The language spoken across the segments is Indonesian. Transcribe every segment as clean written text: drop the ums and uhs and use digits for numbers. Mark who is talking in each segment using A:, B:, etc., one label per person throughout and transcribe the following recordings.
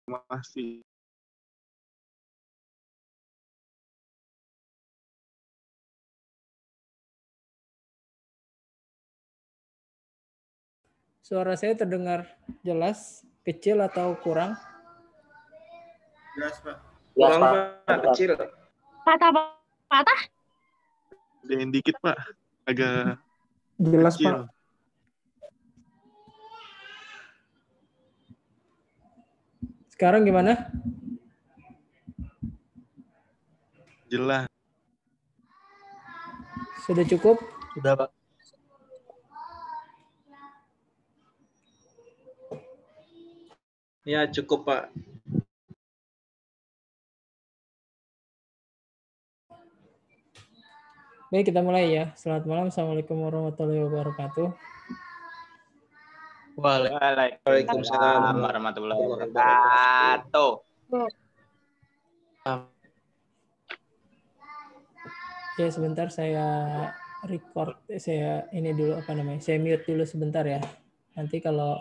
A: Masih.
B: Suara saya terdengar jelas, kecil atau kurang?
A: Jelas, Pak.
C: Kurang, Pak, kecil.
D: Patah.
A: Gedein dikit, Pak. Agak
B: jelas,
A: kecil.
B: Pak. Sekarang gimana?
A: Jelas.
B: Sudah cukup?
C: Sudah, Pak. Ya, cukup, Pak.
B: Baik, kita mulai ya. Selamat malam. Assalamualaikum warahmatullahi wabarakatuh.
C: Waalaikumsalam
E: warahmatullahi wabarakatuh.
B: Ya, sebentar saya record, saya ini dulu saya mute dulu sebentar ya. Nanti kalau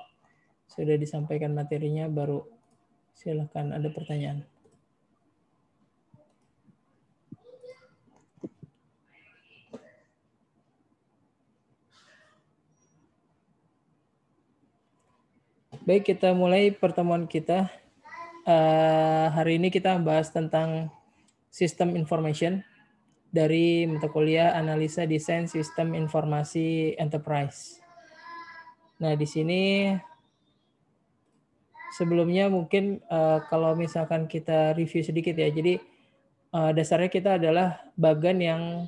B: sudah disampaikan materinya baru silakan ada pertanyaan. Baik, kita mulai pertemuan kita. Hari ini kita bahas tentang sistem information dari mata kuliah Analisa Desain Sistem Informasi Enterprise. Nah, di sini sebelumnya mungkin kalau misalkan kita review sedikit ya. Jadi dasarnya kita adalah bagan yang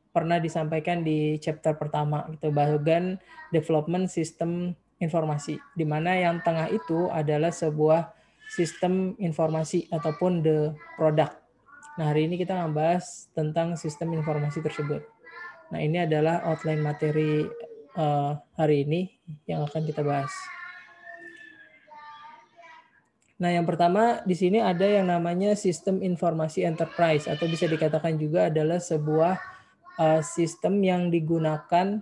B: pernah disampaikan di chapter pertama, gitu, bagan development sistem informasi, di mana yang tengah itu adalah sebuah sistem informasi ataupun the product. Nah, hari ini kita membahas tentang sistem informasi tersebut. Nah, ini adalah outline materi hari ini yang akan kita bahas. Nah, yang pertama di sini ada yang namanya sistem informasi enterprise, atau bisa dikatakan juga adalah sebuah sistem yang digunakan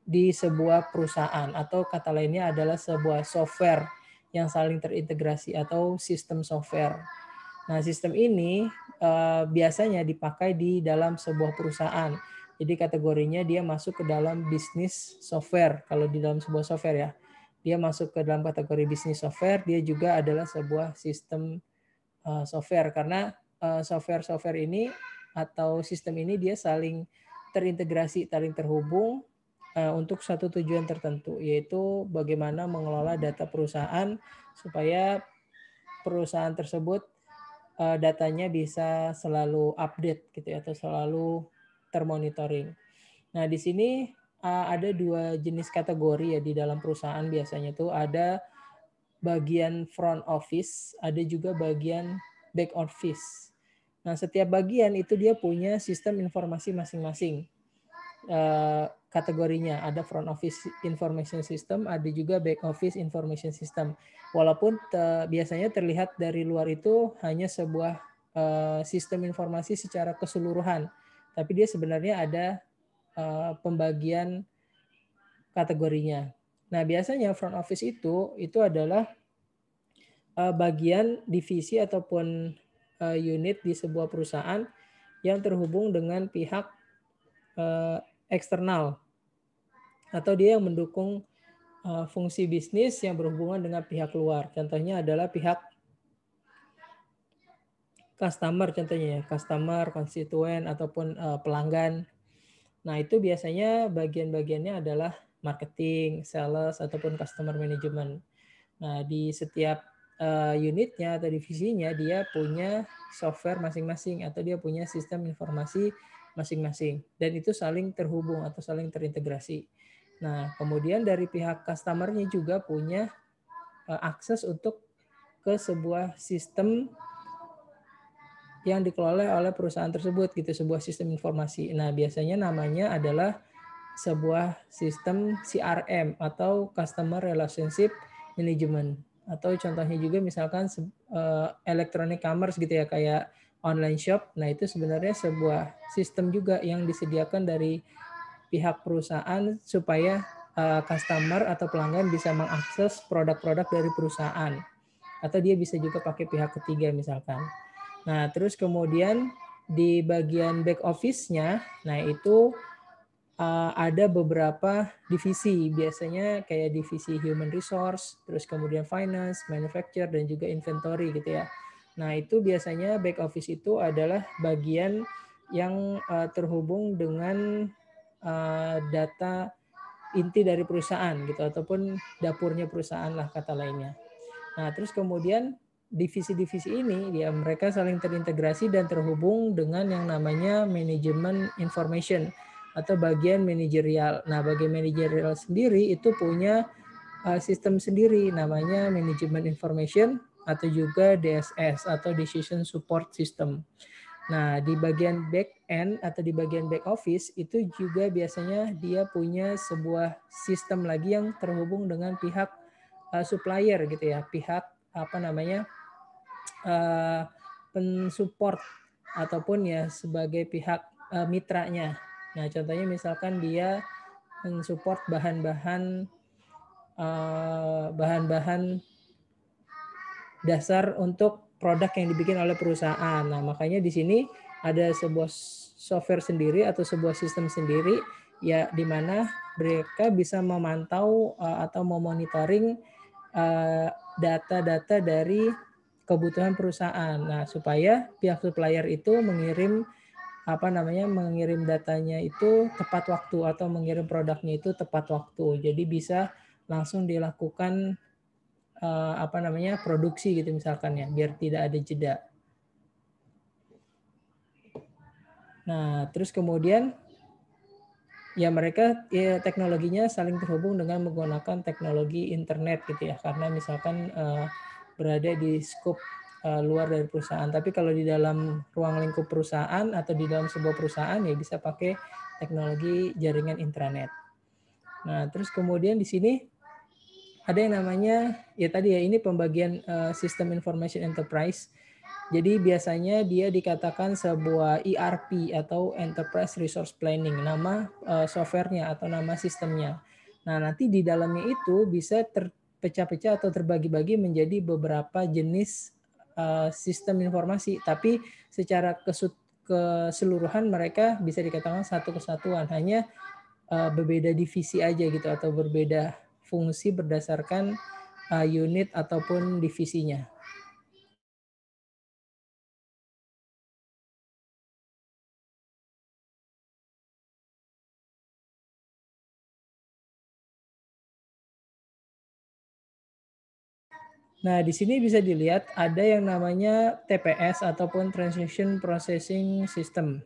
B: di sebuah perusahaan, atau kata lainnya adalah sebuah software yang saling terintegrasi atau sistem software. Nah, sistem ini biasanya dipakai di dalam sebuah perusahaan. Jadi kategorinya dia masuk ke dalam bisnis software. Kalau di dalam sebuah software ya, dia masuk ke dalam kategori bisnis software. Dia juga adalah sebuah sistem software, karena software-software ini atau sistem ini dia saling terintegrasi, saling terhubung untuk satu tujuan tertentu, yaitu bagaimana mengelola data perusahaan supaya perusahaan tersebut datanya bisa selalu update gitu ya, atau selalu termonitoring. Nah, di sini ada dua jenis kategori ya di dalam perusahaan. Biasanya tuh ada bagian front office, ada juga bagian back office. Nah, setiap bagian itu dia punya sistem informasi masing-masing. Kategorinya ada front office information system, ada juga back office information system. Walaupun biasanya terlihat dari luar itu hanya sebuah sistem informasi secara keseluruhan, tapi dia sebenarnya ada pembagian kategorinya. Nah, biasanya front office itu adalah bagian divisi ataupun unit di sebuah perusahaan yang terhubung dengan pihak eksternal, atau dia yang mendukung fungsi bisnis yang berhubungan dengan pihak luar. Contohnya adalah pihak customer, contohnya ya, customer, konstituen, ataupun pelanggan. Nah, itu biasanya bagian-bagiannya adalah marketing, sales, ataupun customer management. Nah, di setiap unitnya atau divisinya dia punya software masing-masing, atau dia punya sistem informasi masing-masing, dan itu saling terhubung atau saling terintegrasi. Nah, kemudian dari pihak customer-nya juga punya akses untuk ke sebuah sistem yang dikelola oleh perusahaan tersebut gitu, sebuah sistem informasi. Nah, biasanya namanya adalah sebuah sistem CRM atau Customer Relationship Management, atau contohnya juga misalkan electronic commerce gitu ya, kayak online shop. Nah, itu sebenarnya sebuah sistem juga yang disediakan dari pihak perusahaan supaya customer atau pelanggan bisa mengakses produk-produk dari perusahaan. atau dia bisa juga pakai pihak ketiga misalkan. Nah, terus kemudian di bagian back office-nya, nah itu ada beberapa divisi, biasanya kayak divisi human resource, terus kemudian finance, manufacture, dan juga inventory gitu ya. Nah, itu biasanya back office itu adalah bagian yang terhubung dengan data inti dari perusahaan gitu, ataupun dapurnya perusahaan lah kata lainnya. Nah, terus kemudian divisi-divisi ini ya mereka saling terintegrasi dan terhubung dengan yang namanya manajemen information atau bagian manajerial. Nah, bagian manajerial sendiri itu punya sistem sendiri namanya manajemen information atau juga DSS atau decision support system. Nah, di bagian back end atau di bagian back office itu juga biasanya dia punya sebuah sistem lagi yang terhubung dengan pihak supplier gitu ya, pihak apa namanya pensupport ataupun ya sebagai pihak mitranya. Nah, contohnya misalkan dia mensupport bahan-bahan dasar untuk produk yang dibikin oleh perusahaan. Nah, makanya di sini ada sebuah software sendiri atau sebuah sistem sendiri ya di mana mereka bisa memantau atau memonitoring data-data dari kebutuhan perusahaan. Nah, supaya pihak supplier itu mengirim mengirim datanya itu tepat waktu atau mengirim produknya itu tepat waktu. Jadi bisa langsung dilakukan produksi gitu misalkan ya, biar tidak ada jeda. Nah, terus kemudian ya mereka ya teknologinya saling terhubung dengan menggunakan teknologi internet gitu ya, karena misalkan berada di skop luar dari perusahaan. Tapi kalau di dalam ruang lingkup perusahaan atau di dalam sebuah perusahaan ya bisa pakai teknologi jaringan intranet. Nah, terus kemudian di sini ada yang namanya ya tadi ya ini pembagian sistem information enterprise. Jadi biasanya dia dikatakan sebuah ERP atau Enterprise Resource Planning, nama softwarenya atau nama sistemnya. Nah, nanti di dalamnya itu bisa terpecah-pecah atau terbagi-bagi menjadi beberapa jenis sistem informasi, tapi secara keseluruhan mereka bisa dikatakan satu kesatuan, hanya berbeda divisi aja gitu atau berbeda fungsi berdasarkan unit ataupun divisinya. Nah, di sini bisa dilihat ada yang namanya TPS ataupun Transaction Processing System.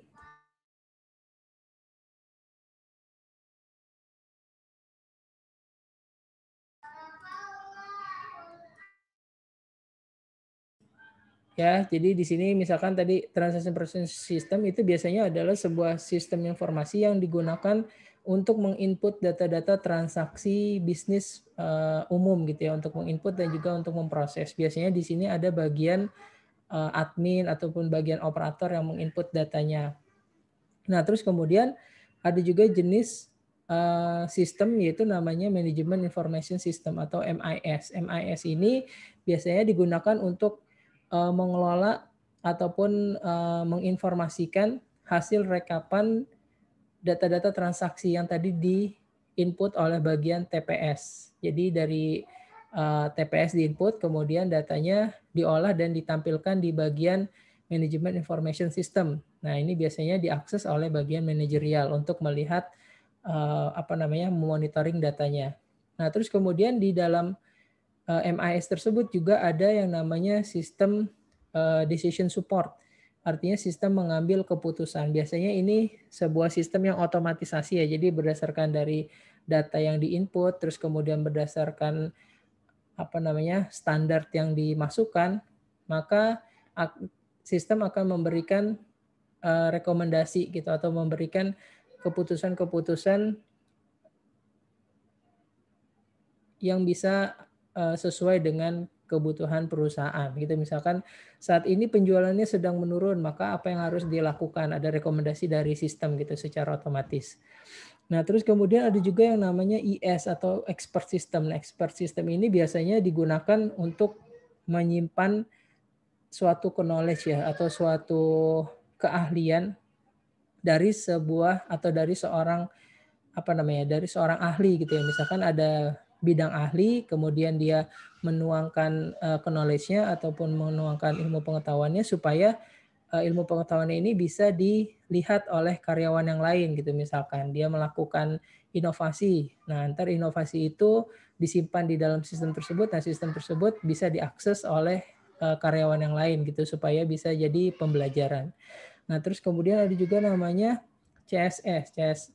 B: Ya, jadi di sini misalkan tadi Transaction Processing System itu biasanya adalah sebuah sistem informasi yang digunakan untuk menginput data-data transaksi bisnis umum gitu ya, untuk menginput dan juga untuk memproses. Biasanya di sini ada bagian admin ataupun bagian operator yang menginput datanya. Nah, terus kemudian ada juga jenis sistem yaitu namanya Management Information System atau MIS. MIS ini biasanya digunakan untuk mengelola ataupun menginformasikan hasil rekapan data-data transaksi yang tadi di-input oleh bagian TPS. Jadi dari TPS di-input, kemudian datanya diolah dan ditampilkan di bagian Management Information System. Nah, ini biasanya diakses oleh bagian manajerial untuk melihat monitoring datanya. Nah, terus kemudian di dalam MIS tersebut juga ada yang namanya sistem decision support. Artinya sistem mengambil keputusan. Biasanya ini sebuah sistem yang otomatisasi ya. Jadi berdasarkan dari data yang diinput, terus kemudian berdasarkan standar yang dimasukkan, maka sistem akan memberikan rekomendasi gitu atau memberikan keputusan-keputusan yang bisa sesuai dengan kebutuhan perusahaan gitu. Misalkan saat ini penjualannya sedang menurun, maka apa yang harus dilakukan? Ada rekomendasi dari sistem gitu secara otomatis. Nah, terus kemudian ada juga yang namanya IS atau expert system. Nah, expert system ini biasanya digunakan untuk menyimpan suatu knowledge ya, atau suatu keahlian dari sebuah atau dari seorang dari seorang ahli gitu ya. Misalkan ada bidang ahli, kemudian dia menuangkan knowledge-nya ataupun menuangkan ilmu pengetahuannya supaya ilmu pengetahuannya ini bisa dilihat oleh karyawan yang lain gitu. Misalkan dia melakukan inovasi, nah ntar inovasi itu disimpan di dalam sistem tersebut, nah sistem tersebut bisa diakses oleh karyawan yang lain gitu supaya bisa jadi pembelajaran. Nah terus kemudian ada juga namanya CCS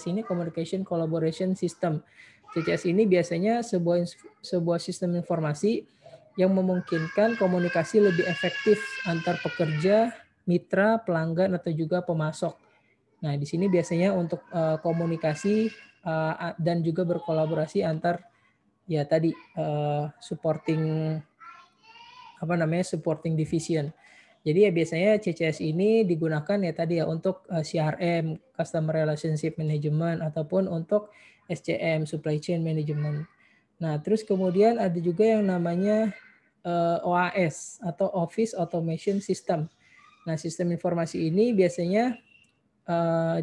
B: ini Communication Collaboration System. CCS ini biasanya sebuah sistem informasi yang memungkinkan komunikasi lebih efektif antar pekerja, mitra, pelanggan, atau juga pemasok. Nah, di sini biasanya untuk komunikasi dan juga berkolaborasi antar ya tadi supporting division. Jadi ya biasanya CCS ini digunakan ya tadi ya untuk CRM, Customer Relationship Management, ataupun untuk SCM, Supply Chain Management. Nah, terus kemudian ada juga yang namanya OAS atau Office Automation System. Nah, sistem informasi ini biasanya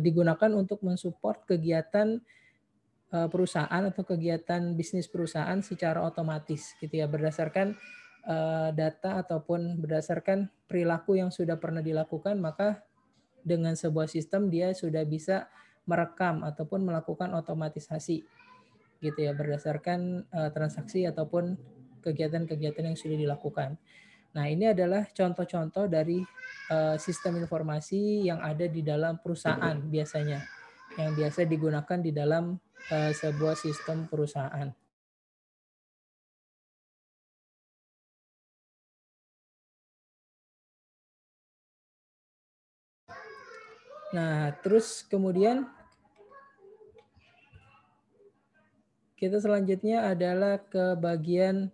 B: digunakan untuk mensupport kegiatan perusahaan atau kegiatan bisnis perusahaan secara otomatis gitu ya, berdasarkan data ataupun berdasarkan perilaku yang sudah pernah dilakukan, maka dengan sebuah sistem dia sudah bisa merekam ataupun melakukan otomatisasi gitu ya, berdasarkan transaksi ataupun kegiatan-kegiatan yang sudah dilakukan. Nah, ini adalah contoh-contoh dari sistem informasi yang ada di dalam perusahaan biasanya, yang biasa digunakan di dalam sebuah sistem perusahaan. Nah, terus kemudian kita selanjutnya adalah ke bagian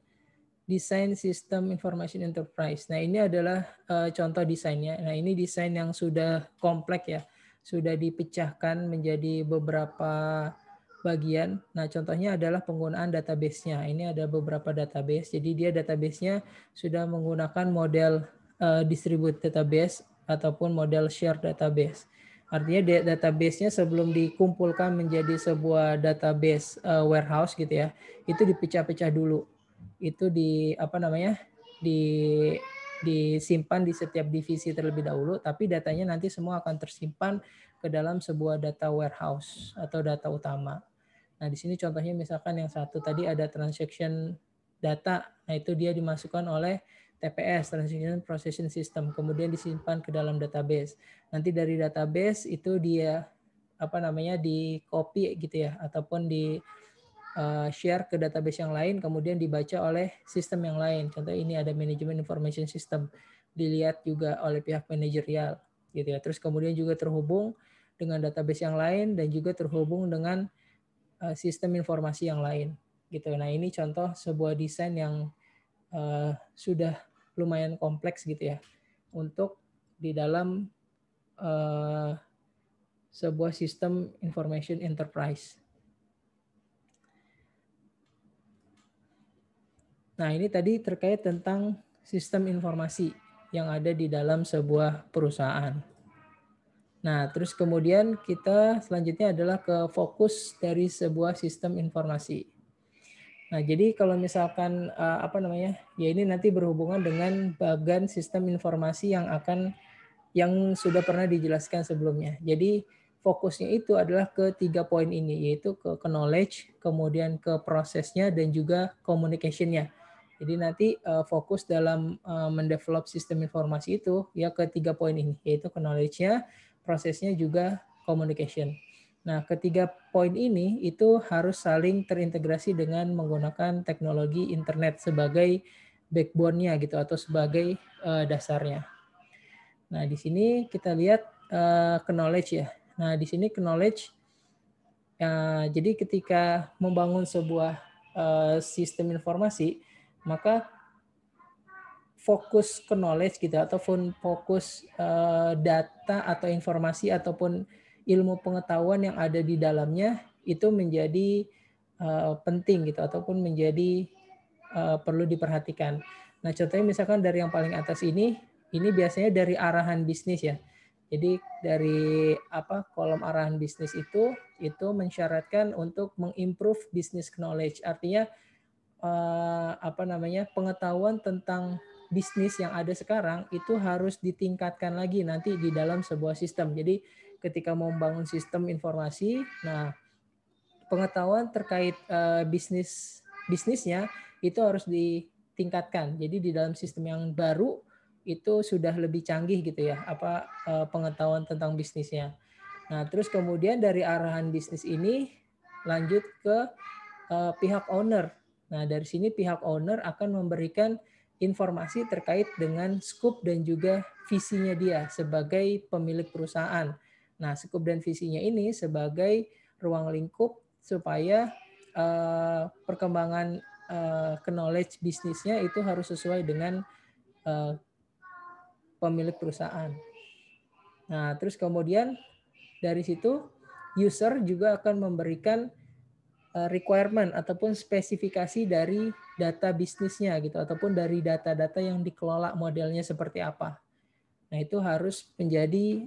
B: desain sistem information enterprise. Nah, ini adalah contoh desainnya. Nah, ini desain yang sudah kompleks ya, sudah dipecahkan menjadi beberapa bagian. Nah, contohnya adalah penggunaan database-nya. Ini ada beberapa database. Jadi dia database-nya sudah menggunakan model distributed database ataupun model shared database. Artinya database-nya sebelum dikumpulkan menjadi sebuah database warehouse gitu ya, itu dipecah-pecah dulu. Itu disimpan di setiap divisi terlebih dahulu, tapi datanya nanti semua akan tersimpan ke dalam sebuah data warehouse atau data utama. Nah, di sini contohnya misalkan yang satu tadi ada transaction data, nah itu dia dimasukkan oleh TPS, Transaction Processing System, kemudian disimpan ke dalam database. Nanti dari database itu dia di copy gitu ya, ataupun di share ke database yang lain, kemudian dibaca oleh sistem yang lain. Contoh ini ada Management Information System, dilihat juga oleh pihak manajerial gitu ya. Terus kemudian juga terhubung dengan database yang lain dan juga terhubung dengan sistem informasi yang lain gitu. Nah, ini contoh sebuah desain yang sudah lumayan kompleks gitu ya untuk di dalam sebuah sistem information enterprise. Nah, ini tadi terkait tentang sistem informasi yang ada di dalam sebuah perusahaan. Nah, terus kemudian kita selanjutnya adalah ke fokus dari sebuah sistem informasi. Nah, jadi kalau misalkan ya ini nanti berhubungan dengan bagian sistem informasi yang sudah pernah dijelaskan sebelumnya. Jadi fokusnya itu adalah ke 3 poin ini, yaitu ke knowledge, kemudian ke prosesnya, dan juga communication-nya. Jadi nanti fokus dalam mendevelop sistem informasi itu ya ke 3 poin ini, yaitu knowledge-nya, prosesnya, juga communication. Nah, ketiga poin ini itu harus saling terintegrasi dengan menggunakan teknologi internet sebagai backbone-nya gitu atau sebagai dasarnya. Nah, di sini kita lihat knowledge ya. Nah, di sini knowledge jadi ketika membangun sebuah sistem informasi, maka fokus knowledge gitu ataupun fokus data atau informasi ataupun ilmu pengetahuan yang ada di dalamnya itu menjadi penting gitu ataupun menjadi perlu diperhatikan. Nah, contohnya misalkan dari yang paling atas ini biasanya dari arahan bisnis ya. Jadi dari kolom arahan bisnis itu mensyaratkan untuk mengimprove business knowledge. Artinya pengetahuan tentang bisnis yang ada sekarang itu harus ditingkatkan lagi nanti di dalam sebuah sistem. Jadi ketika mau membangun sistem informasi, nah pengetahuan terkait bisnisnya itu harus ditingkatkan. Jadi di dalam sistem yang baru itu sudah lebih canggih gitu ya, pengetahuan tentang bisnisnya. Nah, terus kemudian dari arahan bisnis ini lanjut ke pihak owner. Nah, dari sini pihak owner akan memberikan informasi terkait dengan scope dan juga visinya dia sebagai pemilik perusahaan. Nah, scope dan visinya ini sebagai ruang lingkup supaya perkembangan knowledge bisnisnya itu harus sesuai dengan pemilik perusahaan. Nah, terus kemudian dari situ user juga akan memberikan requirement ataupun spesifikasi dari data bisnisnya gitu ataupun dari data-data yang dikelola modelnya seperti apa. Nah, itu harus menjadi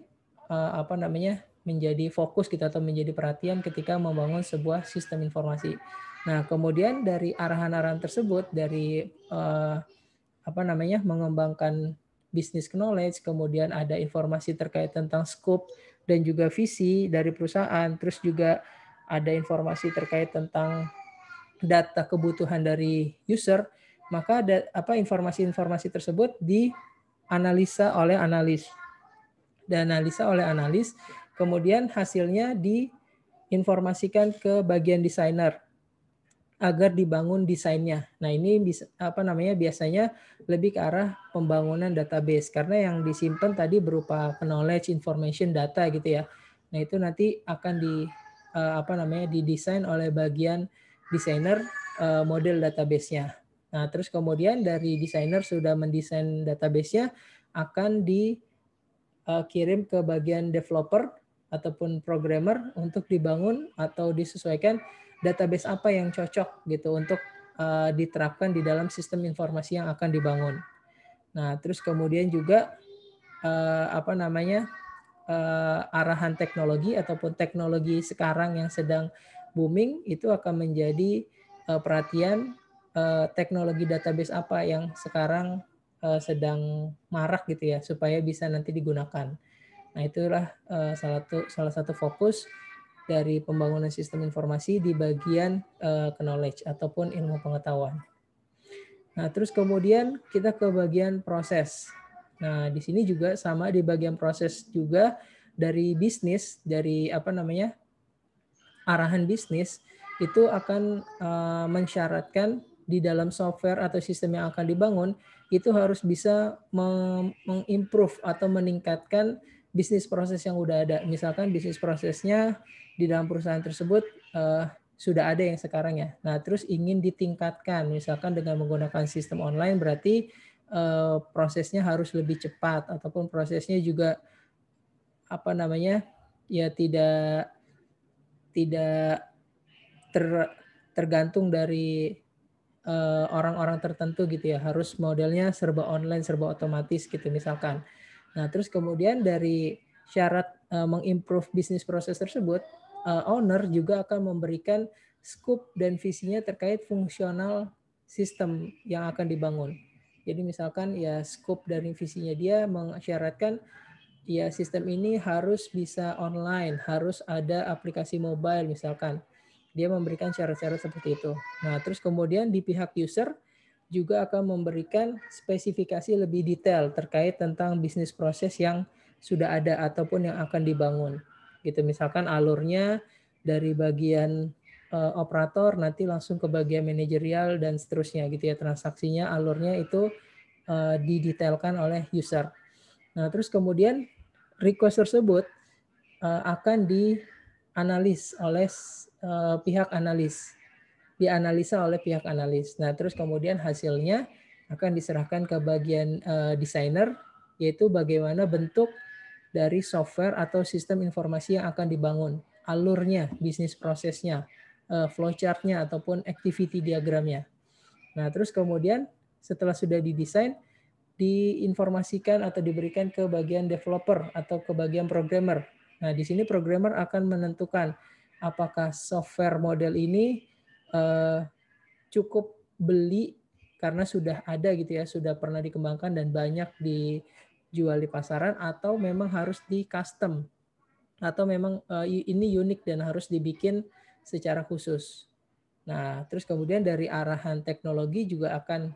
B: menjadi fokus kita atau menjadi perhatian ketika membangun sebuah sistem informasi. Nah, kemudian dari arahan-arahan tersebut dari mengembangkan business knowledge, kemudian ada informasi terkait tentang scope dan juga visi dari perusahaan, terus juga ada informasi terkait tentang data kebutuhan dari user, maka ada informasi-informasi tersebut dianalisa oleh analis. Dianalisa oleh analis, kemudian hasilnya diinformasikan ke bagian desainer agar dibangun desainnya. Nah, ini biasanya lebih ke arah pembangunan database karena yang disimpan tadi berupa knowledge, information, data gitu ya. Nah, itu nanti akan didesain oleh bagian desainer model database-nya. Nah, terus kemudian dari desainer sudah mendesain database-nya akan dikirim ke bagian developer ataupun programmer untuk dibangun atau disesuaikan database apa yang cocok gitu untuk diterapkan di dalam sistem informasi yang akan dibangun. Nah, terus kemudian juga arahan teknologi ataupun teknologi sekarang yang sedang booming itu akan menjadi perhatian teknologi database apa yang sekarang sedang marak gitu ya supaya bisa nanti digunakan. Nah, itulah salah satu fokus dari pembangunan sistem informasi di bagian knowledge ataupun ilmu pengetahuan. Nah, terus kemudian kita ke bagian proses. Nah, di sini juga sama di bagian proses juga dari bisnis, dari arahan bisnis itu akan mensyaratkan di dalam software atau sistem yang akan dibangun itu harus bisa mengimprove atau meningkatkan bisnis proses yang udah ada. Misalkan bisnis prosesnya di dalam perusahaan tersebut sudah ada yang sekarang ya. Nah, terus ingin ditingkatkan, misalkan dengan menggunakan sistem online berarti prosesnya harus lebih cepat ataupun prosesnya juga tidak tergantung dari orang-orang tertentu gitu ya, harus modelnya serba online, serba otomatis gitu misalkan. Nah, terus kemudian dari syarat mengimprove bisnis proses tersebut, owner juga akan memberikan scope dan visinya terkait fungsional sistem yang akan dibangun. Jadi misalkan ya scope dari visinya dia mensyaratkan ya sistem ini harus bisa online, harus ada aplikasi mobile misalkan. Dia memberikan syarat-syarat seperti itu. Nah, terus kemudian di pihak user juga akan memberikan spesifikasi lebih detail terkait tentang bisnis proses yang sudah ada ataupun yang akan dibangun. Gitu misalkan alurnya dari bagian operator nanti langsung ke bagian manajerial dan seterusnya gitu ya, transaksinya alurnya itu didetailkan oleh user. Nah, terus kemudian request tersebut akan dianalis oleh pihak analis. Dianalisa oleh pihak analis. Nah, terus kemudian hasilnya akan diserahkan ke bagian desainer, yaitu bagaimana bentuk dari software atau sistem informasi yang akan dibangun, alurnya, bisnis prosesnya, flowchart-nya ataupun activity diagramnya. Nah, terus kemudian setelah sudah didesain, diinformasikan atau diberikan ke bagian developer atau ke bagian programmer. Nah, di sini programmer akan menentukan apakah software model ini cukup beli karena sudah ada gitu ya, sudah pernah dikembangkan dan banyak dijual di pasaran, atau memang harus di custom, atau memang ini unik dan harus dibikin secara khusus. Nah, terus kemudian dari arahan teknologi juga akan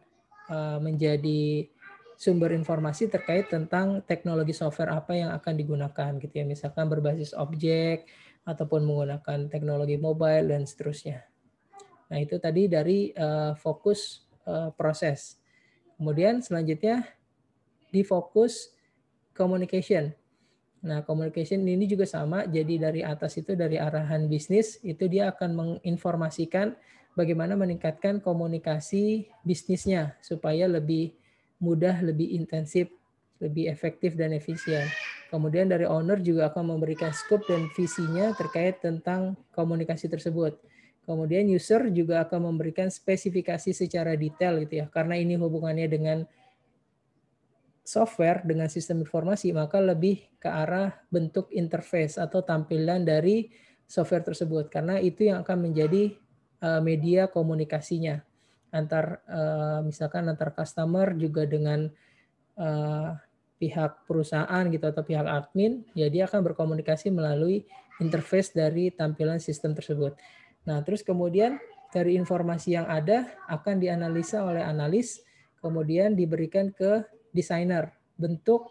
B: menjadi sumber informasi terkait tentang teknologi software apa yang akan digunakan gitu ya, misalkan berbasis objek ataupun menggunakan teknologi mobile dan seterusnya. Nah, itu tadi dari fokus proses. Kemudian selanjutnya di fokus communication. Nah, communication ini juga sama, jadi dari atas itu dari arahan bisnis itu dia akan menginformasikan bagaimana meningkatkan komunikasi bisnisnya supaya lebih mudah, lebih intensif, lebih efektif dan efisien. Kemudian dari owner juga akan memberikan scope dan visinya terkait tentang komunikasi tersebut. Kemudian user juga akan memberikan spesifikasi secara detail gitu ya, karena ini hubungannya dengan software dengan sistem informasi, maka lebih ke arah bentuk interface atau tampilan dari software tersebut, karena itu yang akan menjadi media komunikasinya misalkan antar customer juga dengan pihak perusahaan gitu atau pihak admin, ya dia akan berkomunikasi melalui interface dari tampilan sistem tersebut. Nah, terus kemudian dari informasi yang ada akan dianalisa oleh analis, kemudian diberikan ke desainer, bentuk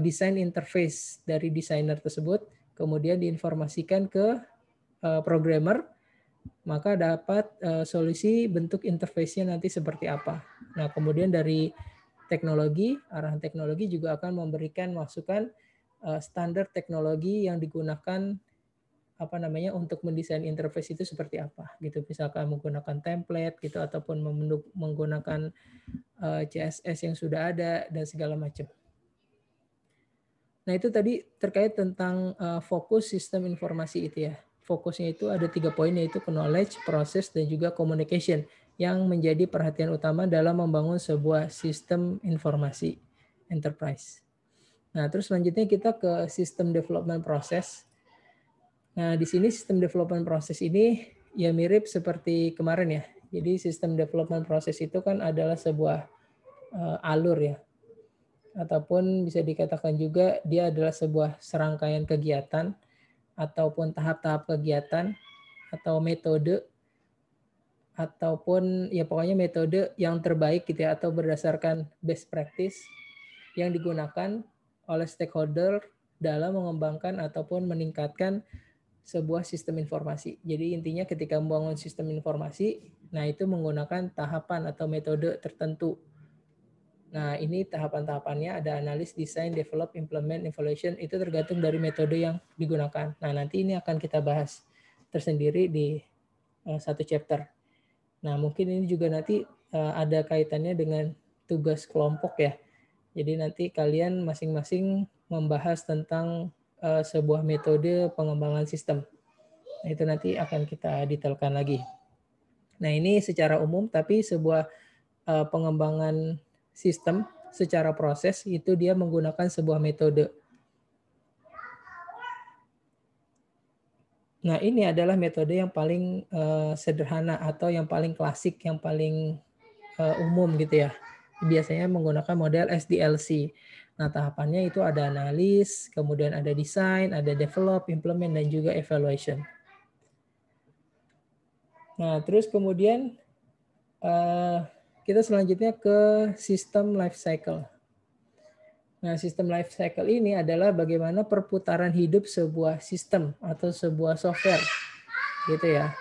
B: desain interface dari desainer tersebut, kemudian diinformasikan ke programmer, maka dapat solusi bentuk interface-nya nanti seperti apa. Nah, kemudian dari teknologi, arahan teknologi juga akan memberikan masukan standar teknologi yang digunakan untuk mendesain interface itu seperti apa gitu, misalkan menggunakan template gitu ataupun menggunakan CSS yang sudah ada dan segala macam. Nah, itu tadi terkait tentang fokus sistem informasi itu ya. Fokusnya itu ada 3 poin, yaitu knowledge, process, dan juga communication yang menjadi perhatian utama dalam membangun sebuah sistem informasi enterprise. Nah, terus selanjutnya kita ke sistem development process. Nah, di sini sistem development process ini ya mirip seperti kemarin ya. Jadi sistem development process itu kan adalah sebuah alur ya. Ataupun bisa dikatakan juga dia adalah sebuah serangkaian kegiatan ataupun tahap-tahap kegiatan atau metode ataupun ya pokoknya metode yang terbaik gitu ya, atau berdasarkan best practice yang digunakan oleh stakeholder dalam mengembangkan ataupun meningkatkan sebuah sistem informasi. Jadi intinya ketika membangun sistem informasi, nah itu menggunakan tahapan atau metode tertentu. Nah, ini tahapan-tahapannya ada analis, desain, develop, implement, evaluation, itu tergantung dari metode yang digunakan. Nah, nanti ini akan kita bahas tersendiri di satu chapter. Nah, mungkin ini juga nanti ada kaitannya dengan tugas kelompok ya. Jadi nanti kalian masing-masing membahas tentang sebuah metode pengembangan sistem. Nah, itu nanti akan kita detailkan lagi. Nah, ini secara umum, tapi sebuah pengembangan sistem secara proses itu dia menggunakan sebuah metode. Nah, ini adalah metode yang paling sederhana atau yang paling klasik, yang paling umum gitu ya. Biasanya menggunakan model SDLC. Nah, tahapannya itu ada analis, kemudian ada desain, ada develop, implement, dan juga evaluation. Nah, terus kemudian kita selanjutnya ke sistem life cycle. Nah, sistem life cycle ini adalah bagaimana perputaran hidup sebuah sistem atau sebuah software, gitu ya.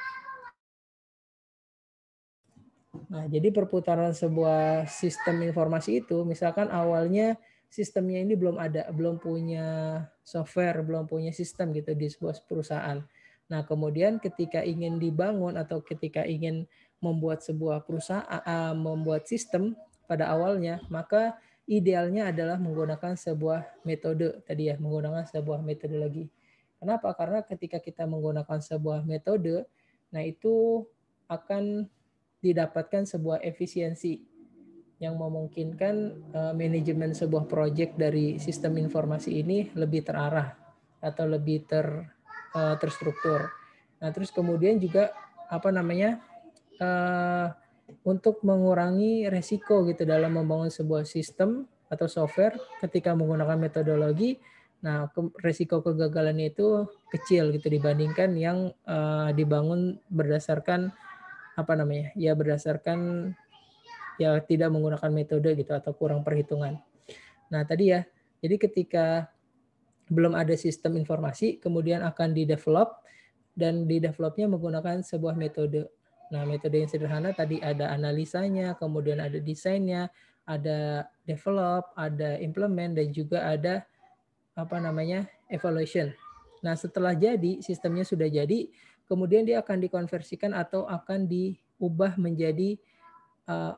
B: Nah, jadi perputaran sebuah sistem informasi itu, misalkan awalnya sistemnya ini belum ada, belum punya software, belum punya sistem gitu di sebuah perusahaan. Nah, kemudian ketika ingin dibangun atau ketika ingin membuat sebuah perusahaan, membuat sistem pada awalnya, maka idealnya adalah menggunakan sebuah metode tadi ya, menggunakan sebuah metodologi. Kenapa? Karena ketika kita menggunakan sebuah metode, nah itu akan didapatkan sebuah efisiensi yang memungkinkan manajemen sebuah proyek dari sistem informasi ini lebih terarah atau lebih terstruktur. Nah, terus kemudian juga untuk mengurangi resiko gitu dalam membangun sebuah sistem atau software ketika menggunakan metodologi. Nah, resiko kegagalannya itu kecil gitu dibandingkan yang dibangun berdasarkan berdasarkan tidak menggunakan metode gitu atau kurang perhitungan. Nah, tadi ya. Jadi ketika belum ada sistem informasi, kemudian akan di-develop dan di-developnya menggunakan sebuah metode. Nah, metode yang sederhana tadi ada analisanya, kemudian ada desainnya, ada develop, ada implement, dan juga ada evaluation. Nah, setelah jadi, sistemnya sudah jadi, kemudian dia akan dikonversikan atau akan diubah menjadi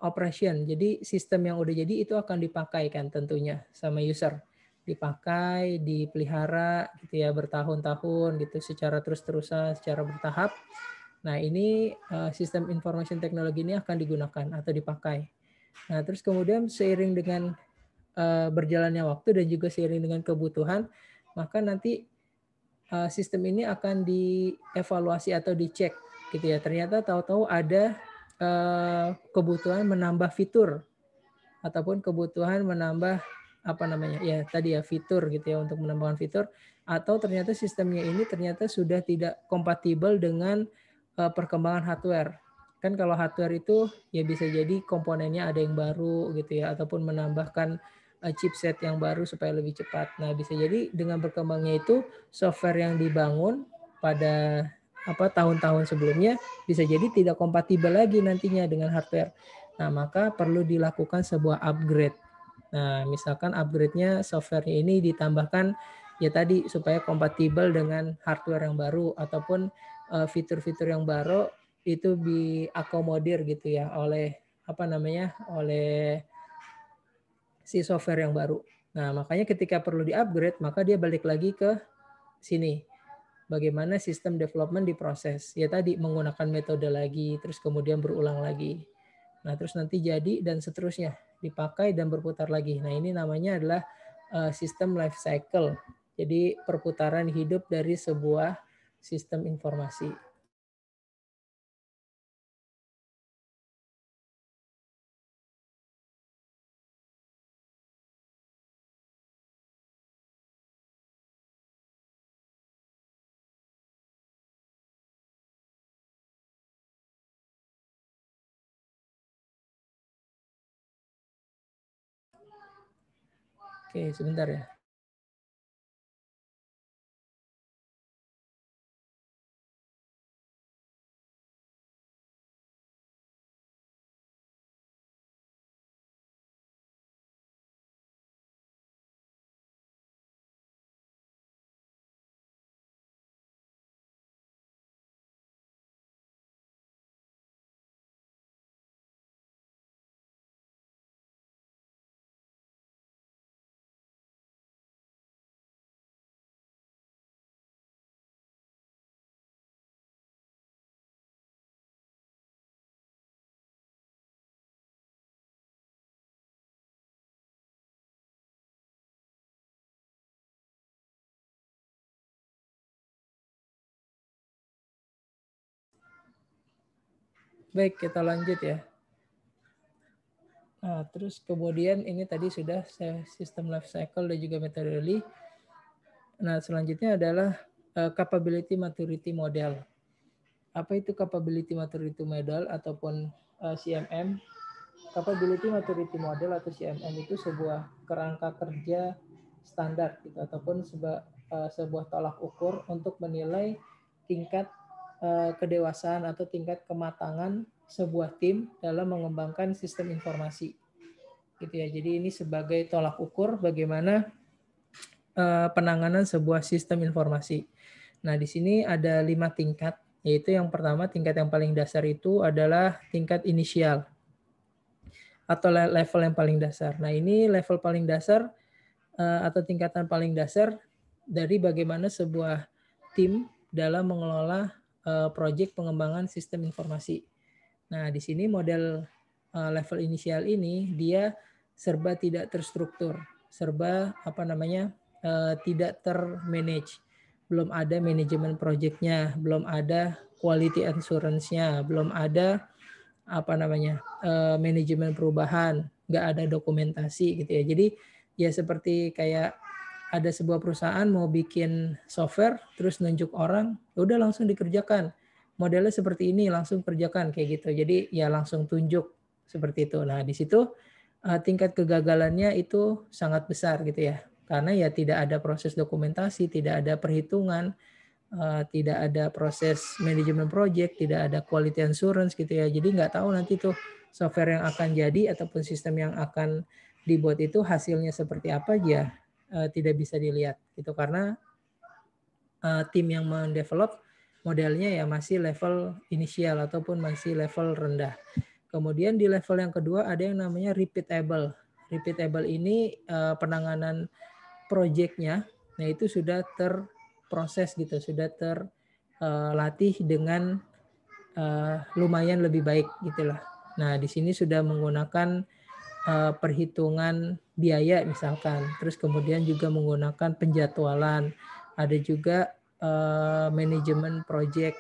B: operation. Jadi sistem yang udah jadi itu akan dipakai kan tentunya sama user. Dipakai, dipelihara gitu ya bertahun-tahun gitu secara terus-terusan, secara bertahap. Nah, ini sistem information technology ini akan digunakan atau dipakai. Nah, terus kemudian seiring dengan berjalannya waktu dan juga seiring dengan kebutuhan, maka nanti sistem ini akan dievaluasi atau dicek gitu ya. Ternyata tahu-tahu ada kebutuhan menambah fitur ataupun kebutuhan menambah fitur gitu ya untuk menambahkan fitur, atau ternyata sistemnya ini ternyata sudah tidak kompatibel dengan perkembangan hardware. Kan kalau hardware itu ya bisa jadi komponennya ada yang baru gitu ya, ataupun menambahkan chipset yang baru supaya lebih cepat. Nah, bisa jadi dengan berkembangnya itu software yang dibangun pada tahun-tahun sebelumnya bisa jadi tidak kompatibel lagi nantinya dengan hardware. Nah, maka perlu dilakukan sebuah upgrade. Nah, misalkan upgrade-nya software-nya ini ditambahkan ya tadi supaya kompatibel dengan hardware yang baru ataupun fitur-fitur yang baru itu diakomodir gitu ya oleh oleh si software yang baru. Nah, makanya ketika perlu di-upgrade, maka dia balik lagi ke sini. Bagaimana sistem development diproses. Ya tadi menggunakan metode lagi, terus kemudian berulang lagi. Nah, terus nanti jadi dan seterusnya. Dipakai dan berputar lagi. Nah, ini namanya adalah sistem life cycle. Jadi perputaran hidup dari sebuah sistem informasi. Oke, sebentar ya. Baik, kita lanjut ya. Nah, terus kemudian ini tadi sudah sistem life cycle dan juga metodologi. Nah, selanjutnya adalah capability maturity model. Apa itu capability maturity model ataupun CMM? Capability maturity model atau CMM itu sebuah kerangka kerja standar gitu, ataupun sebuah tolak ukur untuk menilai tingkat kedewasaan atau tingkat kematangan sebuah tim dalam mengembangkan sistem informasi. Gitu ya. Jadi ini sebagai tolak ukur bagaimana penanganan sebuah sistem informasi. Nah, di sini ada 5 tingkat, yaitu yang pertama tingkat yang paling dasar itu adalah tingkat inisial atau level yang paling dasar. Nah, ini level paling dasar atau tingkatan paling dasar dari bagaimana sebuah tim dalam mengelola proyek pengembangan sistem informasi. Nah, di sini model level inisial ini dia serba tidak terstruktur, serba tidak termanage. Belum ada manajemen project-nya, belum ada quality assurance-nya, belum ada manajemen perubahan, nggak ada dokumentasi gitu ya. Jadi ya seperti kayak ada sebuah perusahaan mau bikin software, terus nunjuk orang, udah langsung dikerjakan. Modelnya seperti ini, langsung kerjakan kayak gitu. Jadi ya langsung tunjuk seperti itu. Nah di situ tingkat kegagalannya itu sangat besar gitu ya. Karena ya tidak ada proses dokumentasi, tidak ada perhitungan, tidak ada proses manajemen project, tidak ada quality assurance gitu ya. Jadi nggak tahu nanti tuh software yang akan jadi ataupun sistem yang akan dibuat itu hasilnya seperti apa aja tidak bisa dilihat gitu karena tim yang mendevelop modelnya ya masih level inisial ataupun masih level rendah. Kemudian di level yang kedua ada yang namanya repeatable. Repeatable ini penanganan projectnya, nah itu sudah terproses gitu, sudah terlatih dengan lumayan lebih baik gitulah. Nah di sini sudah menggunakan perhitungan biaya misalkan, terus kemudian juga menggunakan penjadwalan, ada juga manajemen project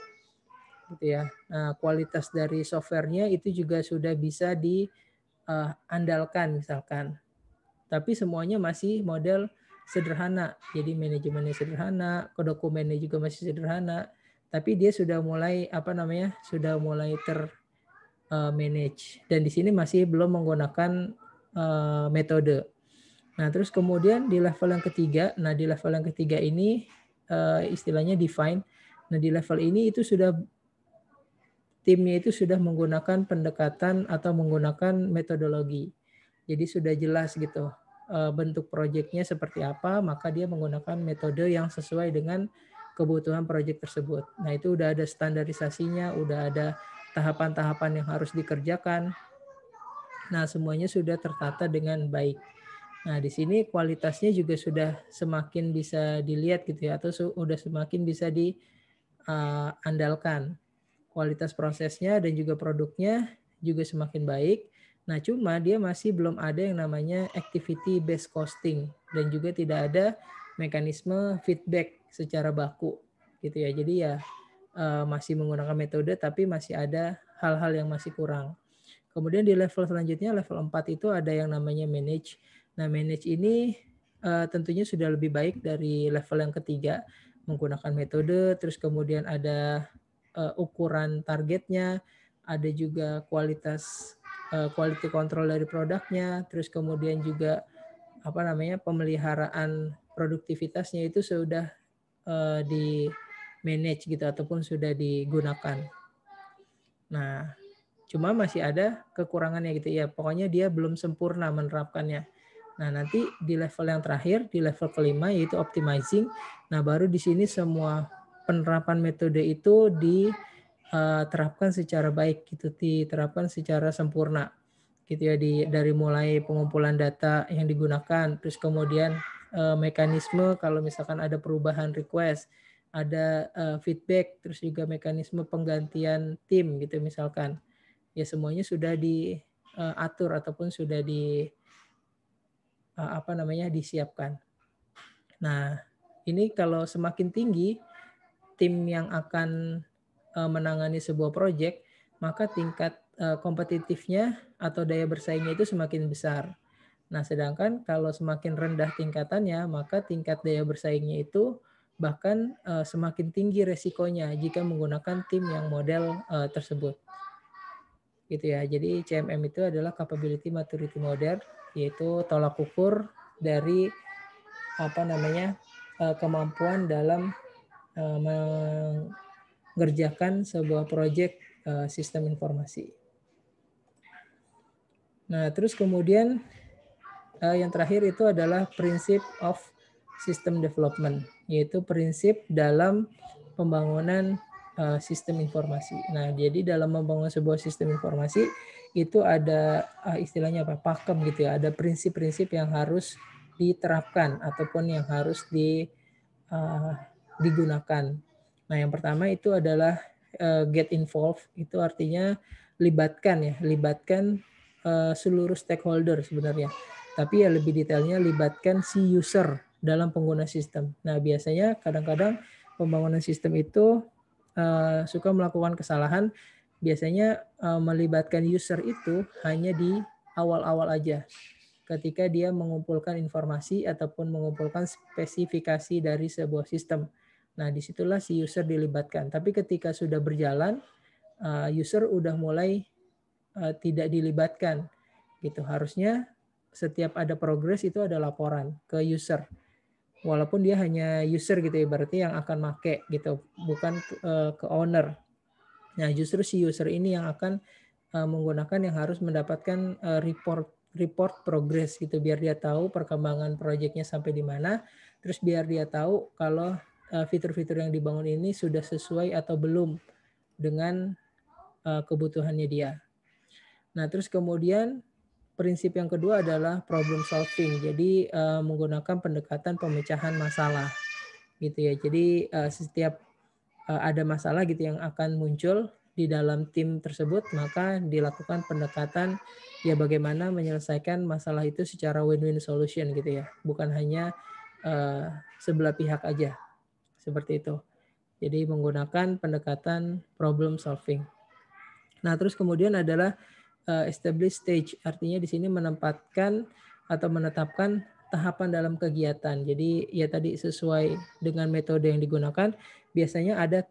B: gitu ya. Nah, kualitas dari softwarenya itu juga sudah bisa diandalkan misalkan. Tapi semuanya masih model sederhana. Jadi manajemennya sederhana, dokumennya juga masih sederhana. Tapi dia sudah mulai sudah mulai manage. Dan di sini masih belum menggunakan metode. Nah, terus kemudian di level yang ketiga, ini istilahnya define. Nah, di level ini itu sudah timnya itu sudah menggunakan pendekatan atau menggunakan metodologi. Jadi sudah jelas gitu bentuk proyeknya seperti apa, maka dia menggunakan metode yang sesuai dengan kebutuhan proyek tersebut. Nah, itu udah ada standarisasinya, udah ada tahapan-tahapan yang harus dikerjakan. Nah, semuanya sudah tertata dengan baik. Nah, di sini kualitasnya juga sudah semakin bisa dilihat gitu ya, atau sudah semakin bisa diandalkan. Kualitas prosesnya dan juga produknya juga semakin baik. Nah, cuma dia masih belum ada yang namanya activity based costing dan juga tidak ada mekanisme feedback secara baku gitu ya. Jadi ya masih menggunakan metode tapi masih ada hal-hal yang masih kurang. Kemudian di level selanjutnya, level 4 itu ada yang namanya manage. Nah, manage ini tentunya sudah lebih baik dari level yang ketiga, menggunakan metode, terus kemudian ada ukuran targetnya, ada juga quality control dari produknya, terus kemudian juga pemeliharaan produktivitasnya itu sudah di manage gitu ataupun sudah digunakan. Nah, cuma masih ada kekurangannya gitu ya. Pokoknya dia belum sempurna menerapkannya. Nah, nanti di level yang terakhir, di level kelima yaitu optimizing. Nah, baru di sini semua penerapan metode itu diterapkan secara baik gitu, diterapkan secara sempurna. Gitu ya, dari mulai pengumpulan data yang digunakan, terus kemudian mekanisme kalau misalkan ada perubahan request, ada feedback, terus juga mekanisme penggantian tim gitu misalkan. Ya semuanya sudah diatur ataupun sudah disiapkan. Nah, ini kalau semakin tinggi tim yang akan menangani sebuah proyek, maka tingkat kompetitifnya atau daya bersaingnya itu semakin besar. Nah, sedangkan kalau semakin rendah tingkatannya, maka tingkat daya bersaingnya itu bahkan semakin tinggi resikonya jika menggunakan tim yang model tersebut. Gitu ya. Jadi CMM itu adalah capability maturity model, yaitu tolak ukur dari kemampuan dalam mengerjakan sebuah proyek sistem informasi. Nah, terus kemudian yang terakhir itu adalah prinsip of system development, yaitu prinsip dalam pembangunan sistem informasi. Nah, jadi dalam membangun sebuah sistem informasi itu ada istilahnya pakem gitu ya, ada prinsip-prinsip yang harus diterapkan ataupun yang harus digunakan. Nah, yang pertama itu adalah get involved, itu artinya libatkan seluruh stakeholder sebenarnya. Tapi ya lebih detailnya libatkan si user dalam pengguna sistem. Nah, biasanya kadang-kadang pembangunan sistem itu suka melakukan kesalahan. Biasanya melibatkan user itu hanya di awal-awal aja. Ketika dia mengumpulkan informasi ataupun mengumpulkan spesifikasi dari sebuah sistem. Nah, disitulah si user dilibatkan. Tapi ketika sudah berjalan, user udah mulai tidak dilibatkan. Gitu. Harusnya setiap ada progres itu ada laporan ke user. Walaupun dia hanya user gitu ya, berarti yang akan make gitu, bukan ke owner. Nah, justru si user ini yang akan menggunakan yang harus mendapatkan report progress gitu, biar dia tahu perkembangan proyeknya sampai di mana, terus biar dia tahu kalau fitur-fitur yang dibangun ini sudah sesuai atau belum dengan kebutuhannya dia. Nah, terus kemudian prinsip yang kedua adalah problem solving. Jadi menggunakan pendekatan pemecahan masalah gitu ya. Jadi setiap ada masalah gitu yang akan muncul di dalam tim tersebut, maka dilakukan pendekatan ya bagaimana menyelesaikan masalah itu secara win-win solution gitu ya. Bukan hanya sebelah pihak aja. Seperti itu. Jadi menggunakan pendekatan problem solving. Nah, terus kemudian adalah establish stage, artinya di sini menempatkan atau menetapkan tahapan dalam kegiatan. Jadi ya tadi sesuai dengan metode yang digunakan, biasanya ada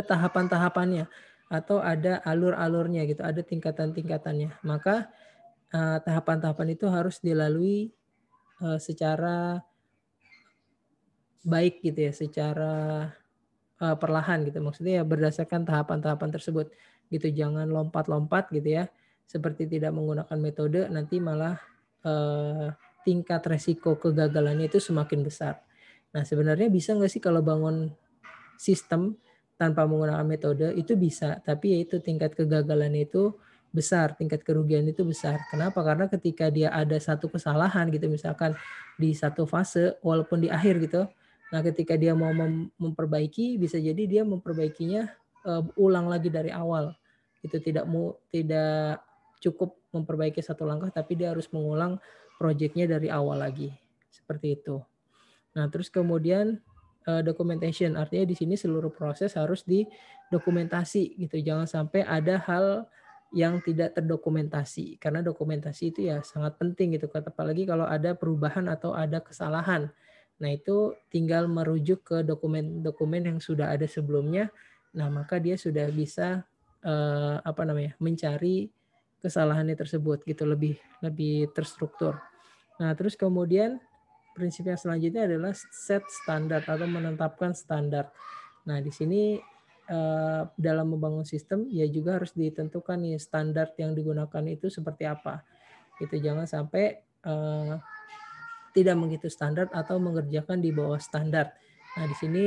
B: tahapan-tahapannya atau ada alur-alurnya gitu, ada tingkatan-tingkatannya. Maka tahapan-tahapan itu harus dilalui secara baik gitu ya, secara perlahan gitu. Maksudnya ya berdasarkan tahapan-tahapan tersebut gitu, jangan lompat-lompat gitu ya, seperti tidak menggunakan metode, nanti malah tingkat resiko kegagalannya itu semakin besar. Nah, sebenarnya bisa nggak sih kalau bangun sistem tanpa menggunakan metode? Itu bisa, tapi yaitu tingkat kegagalannya itu besar, tingkat kerugian itu besar. Kenapa? Karena ketika dia ada satu kesalahan gitu, misalkan di satu fase, walaupun di akhir gitu, nah ketika dia mau memperbaiki, bisa jadi dia memperbaikinya ulang lagi dari awal. Itu tidak cukup memperbaiki satu langkah, tapi dia harus mengulang proyeknya dari awal lagi. Seperti itu. Nah, terus kemudian documentation, artinya di sini seluruh proses harus didokumentasi gitu. Jangan sampai ada hal yang tidak terdokumentasi, karena dokumentasi itu ya sangat penting gitu. Apalagi kalau ada perubahan atau ada kesalahan. Nah, itu tinggal merujuk ke dokumen-dokumen yang sudah ada sebelumnya. Nah, maka dia sudah bisa mencari kesalahannya tersebut gitu, lebih terstruktur. Nah, terus kemudian prinsip yang selanjutnya adalah set standar atau menetapkan standar. Nah, di sini dalam membangun sistem ya juga harus ditentukan nih standar yang digunakan itu seperti apa. Itu jangan sampai tidak mengikuti standar atau mengerjakan di bawah standar. Nah, di sini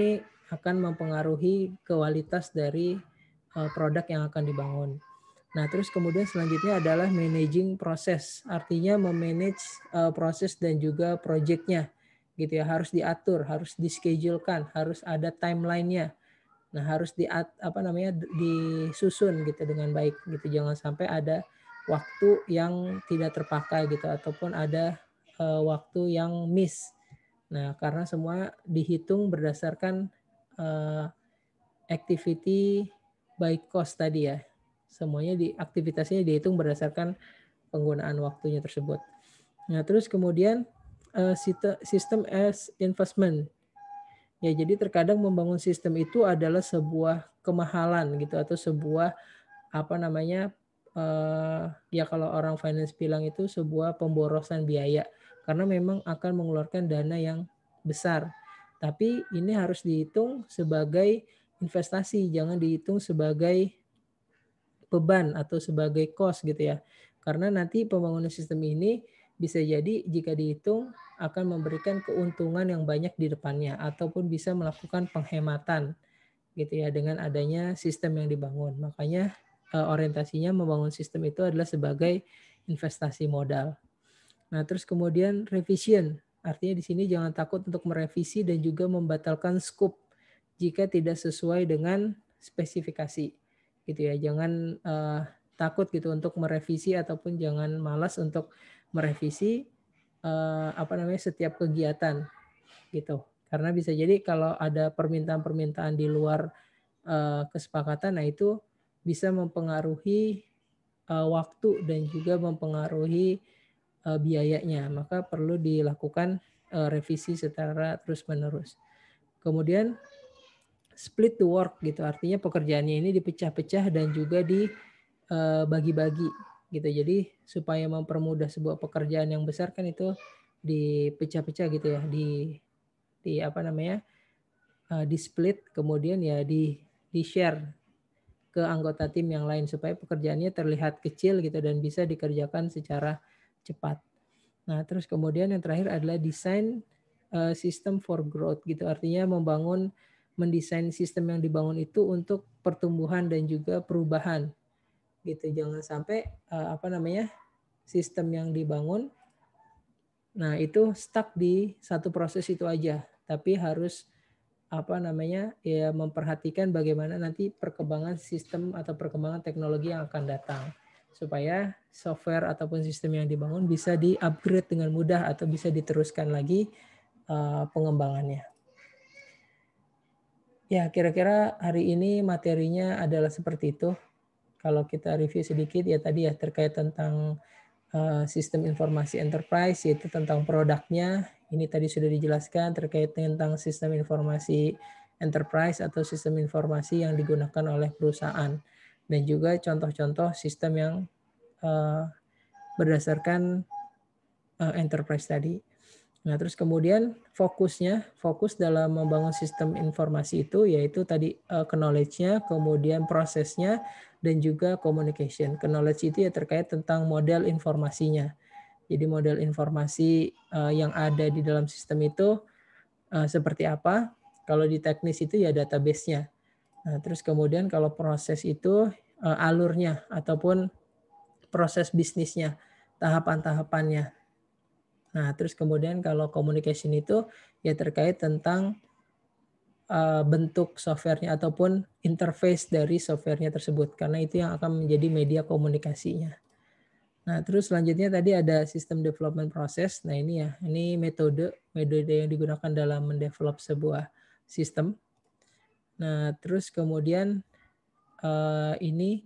B: akan mempengaruhi kualitas dari produk yang akan dibangun. Nah, terus kemudian selanjutnya adalah managing proses, artinya memanage proses dan juga projectnya, gitu ya, harus diatur, harus dischedulekan, harus ada timeline-nya. Nah, harus disusun gitu dengan baik, gitu. Jangan sampai ada waktu yang tidak terpakai gitu, ataupun ada waktu yang miss. Nah, karena semua dihitung berdasarkan activity by cost tadi ya. Semuanya aktivitasnya dihitung berdasarkan penggunaan waktunya tersebut. Nah, terus kemudian sistem as investment. Ya, jadi terkadang membangun sistem itu adalah sebuah kemahalan gitu, atau sebuah ya kalau orang finance bilang itu sebuah pemborosan biaya, karena memang akan mengeluarkan dana yang besar. Tapi ini harus dihitung sebagai investasi, jangan dihitung sebagai beban atau sebagai cost gitu ya. Karena nanti pembangunan sistem ini bisa jadi jika dihitung akan memberikan keuntungan yang banyak di depannya, ataupun bisa melakukan penghematan gitu ya dengan adanya sistem yang dibangun. Makanya orientasinya membangun sistem itu adalah sebagai investasi modal. Nah, terus kemudian revision, artinya di sini jangan takut untuk merevisi dan juga membatalkan scope jika tidak sesuai dengan spesifikasi. gitu ya. Jangan takut gitu untuk merevisi ataupun jangan malas untuk merevisi setiap kegiatan gitu. Karena bisa jadi kalau ada permintaan-permintaan di luar kesepakatan, nah itu bisa mempengaruhi waktu dan juga mempengaruhi biayanya. Maka perlu dilakukan revisi secara terus-menerus. Kemudian split the work gitu, artinya pekerjaannya ini dipecah-pecah dan juga dibagi-bagi gitu. Jadi supaya mempermudah sebuah pekerjaan yang besar kan itu dipecah-pecah gitu ya, di di split, kemudian ya di share ke anggota tim yang lain supaya pekerjaannya terlihat kecil gitu dan bisa dikerjakan secara cepat. Nah, terus kemudian yang terakhir adalah desain system for growth gitu, artinya mendesain sistem yang dibangun itu untuk pertumbuhan dan juga perubahan gitu. Jangan sampai sistem yang dibangun itu stuck di satu proses itu aja, tapi harus memperhatikan bagaimana nanti perkembangan sistem atau perkembangan teknologi yang akan datang supaya software ataupun sistem yang dibangun bisa di-upgrade dengan mudah atau bisa diteruskan lagi pengembangannya. Ya, kira-kira hari ini materinya adalah seperti itu. Kalau kita review sedikit ya tadi ya terkait tentang sistem informasi enterprise, yaitu tentang produknya. Ini tadi sudah dijelaskan terkait tentang sistem informasi enterprise atau sistem informasi yang digunakan oleh perusahaan. Dan juga contoh-contoh sistem yang berdasarkan enterprise tadi. Nah, terus kemudian fokus dalam membangun sistem informasi itu yaitu tadi knowledge-nya, kemudian prosesnya, dan juga communication. Knowledge itu ya terkait tentang model informasinya. Jadi model informasi yang ada di dalam sistem itu seperti apa? Kalau di teknis itu ya database-nya. Nah, terus kemudian kalau proses itu alurnya ataupun proses bisnisnya, tahapan-tahapannya. Nah, terus kemudian kalau communication itu ya terkait tentang bentuk softwarenya ataupun interface dari softwarenya tersebut, karena itu yang akan menjadi media komunikasinya. Nah, terus selanjutnya tadi ada sistem development process. Nah, ini metode yang digunakan dalam mendevelop sebuah sistem. Nah, terus kemudian ini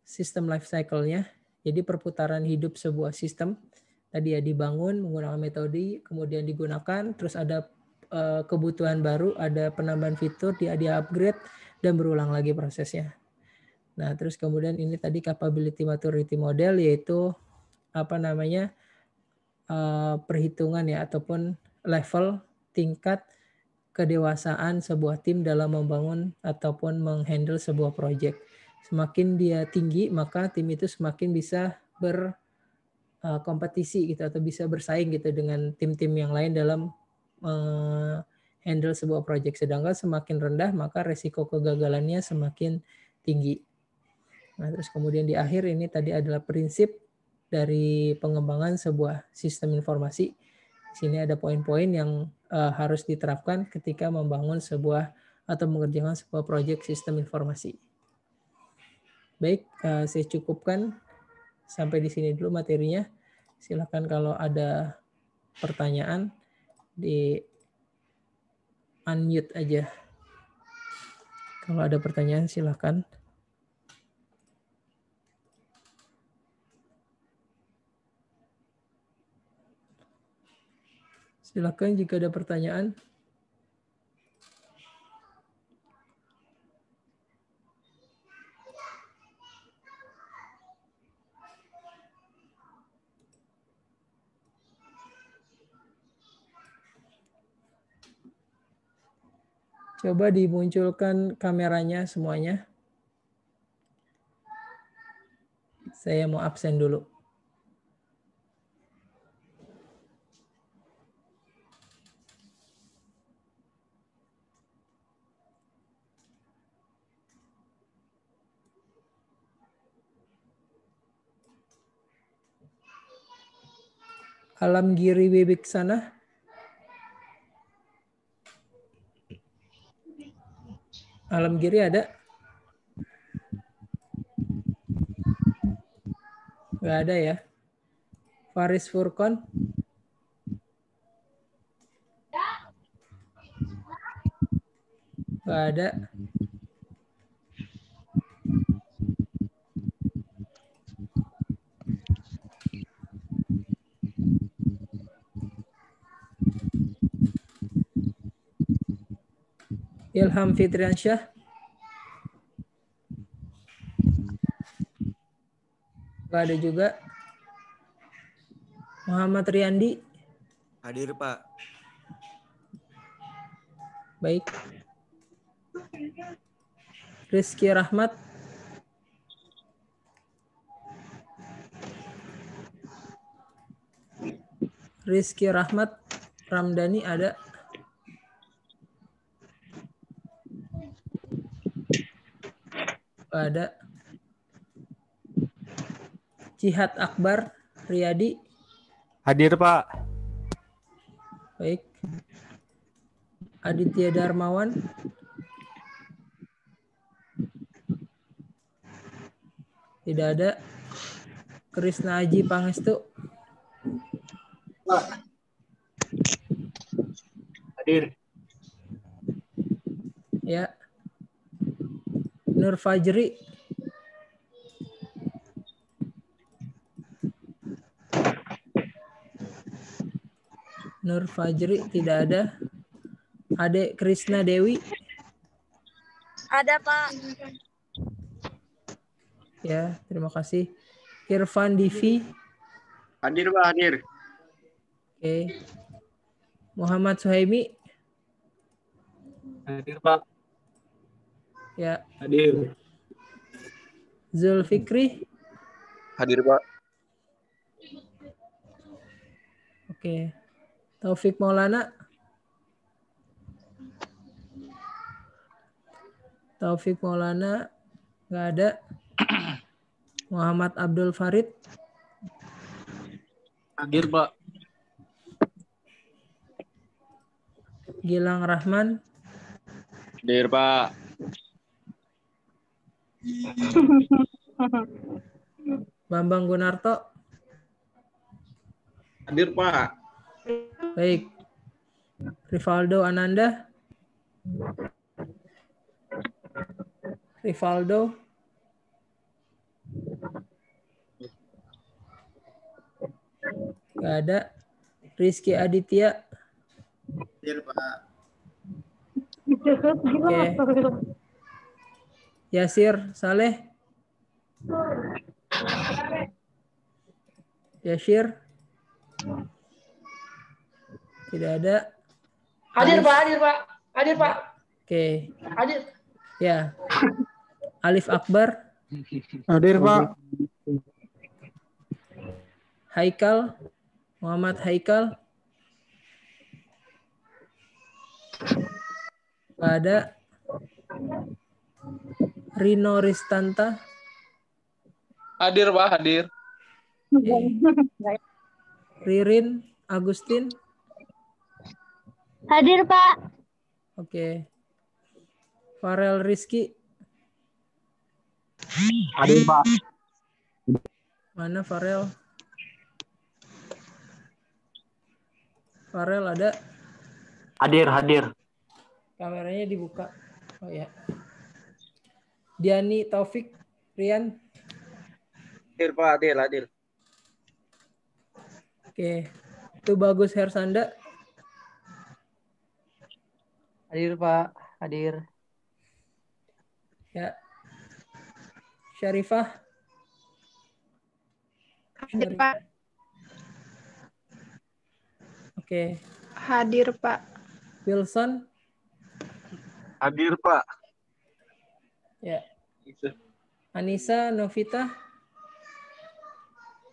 B: sistem life cycle-nya. Jadi perputaran hidup sebuah sistem tadi ya dibangun menggunakan metode, kemudian digunakan, terus ada kebutuhan baru, ada penambahan fitur, dia upgrade dan berulang lagi prosesnya. Nah, terus kemudian ini tadi capability maturity model, yaitu perhitungan ya ataupun level tingkat kedewasaan sebuah tim dalam membangun ataupun menghandle sebuah project. Semakin dia tinggi, maka tim itu semakin bisa berkompetisi gitu atau bisa bersaing gitu dengan tim-tim yang lain dalam handle sebuah project. Sedangkan semakin rendah, maka resiko kegagalannya semakin tinggi. Nah, terus kemudian di akhir ini tadi adalah prinsip dari pengembangan sebuah sistem informasi. Di sini ada poin-poin yang harus diterapkan ketika membangun sebuah atau mengerjakan sebuah proyek sistem informasi. Baik, saya cukupkan sampai di sini dulu materinya. Silakan kalau ada pertanyaan di unmute aja. Kalau ada pertanyaan silakan. Silakan jika ada pertanyaan. Coba dimunculkan kameranya semuanya. Saya mau absen dulu. Alam Giri Wibiksana. Alam Giri ada? Nggak ada ya. Faris Furkon. Nggak ada. Ilham Fitriansyah. Nggak ada juga. Muhammad Riyandi.
F: Hadir, Pak.
B: Baik. Rizky Rahmat. Rizky Rahmat Ramdhani ada. Nggak ada. Jihad Akbar Riyadi.
G: Hadir, Pak.
B: Baik. Aditya Darmawan. Tidak ada. Krisna Aji Pangestu.
C: Hadir.
B: Ya. Nur Fajri. Nur Fajri tidak ada. Ade Krisna Dewi.
D: Ada, Pak.
B: Ya, terima kasih. Irfan Divi.
C: Hadir, Pak. Hadir.
B: Oke. Muhammad Suhaimi.
C: Hadir, Pak.
B: Ya.
C: Hadir.
B: Zulfikri.
C: Hadir, Pak.
B: Oke. Taufik Maulana. Taufik Maulana. Nggak ada. Muhammad Abdul Farid.
C: Hadir, Pak.
B: Gilang Rahman.
C: Hadir, Pak.
B: Bambang Gunarto.
C: Hadir, Pak.
B: Baik. Rivaldo Ananda. Rivaldo. Nggak ada. Rizky Aditya.
A: Hadir, Pak.
B: Oke. Yasir Saleh. Yasir. Tidak ada.
H: Hadir,
B: Alif.
H: Pak. Hadir, Pak. Hadir, Pak.
B: Oke.
H: Hadir.
B: Ya. Alif Akbar.
G: Hadir, Pak.
B: Haikal. Muhammad Haikal. Nggak ada. Rino Ristanta.
C: Hadir, Pak. Hadir.
B: Ririn Agustin.
D: Hadir, Pak.
B: Oke. Farel Rizky.
G: Hadir, Pak.
B: Mana Farel? Farel ada?
G: Hadir.
B: Kameranya dibuka. Oh ya. Diani Taufik Rian.
C: Hadir, Pak. Hadir. Hadir.
B: Oke. Itu Bagus Hersanda.
H: Hadir, Pak. Hadir.
B: Ya. Syarifah.
I: Hadir, Pak.
B: Oke.
I: Hadir, Pak.
B: Wilson.
A: Hadir, Pak.
B: Ya. Anissa Novita.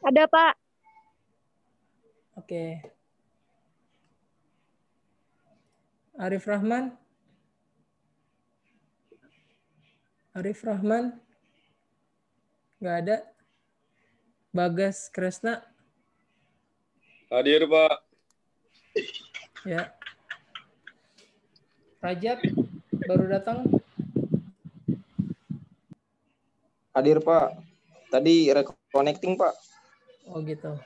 D: Ada, Pak.
B: Oke. Arif Rahman. Arif Rahman. Nggak ada. Bagas Kresna.
C: Hadir, Pak.
B: Ya. Rajab baru datang.
C: Hadir, Pak. Tadi reconnecting, Pak.
B: Oh gitu.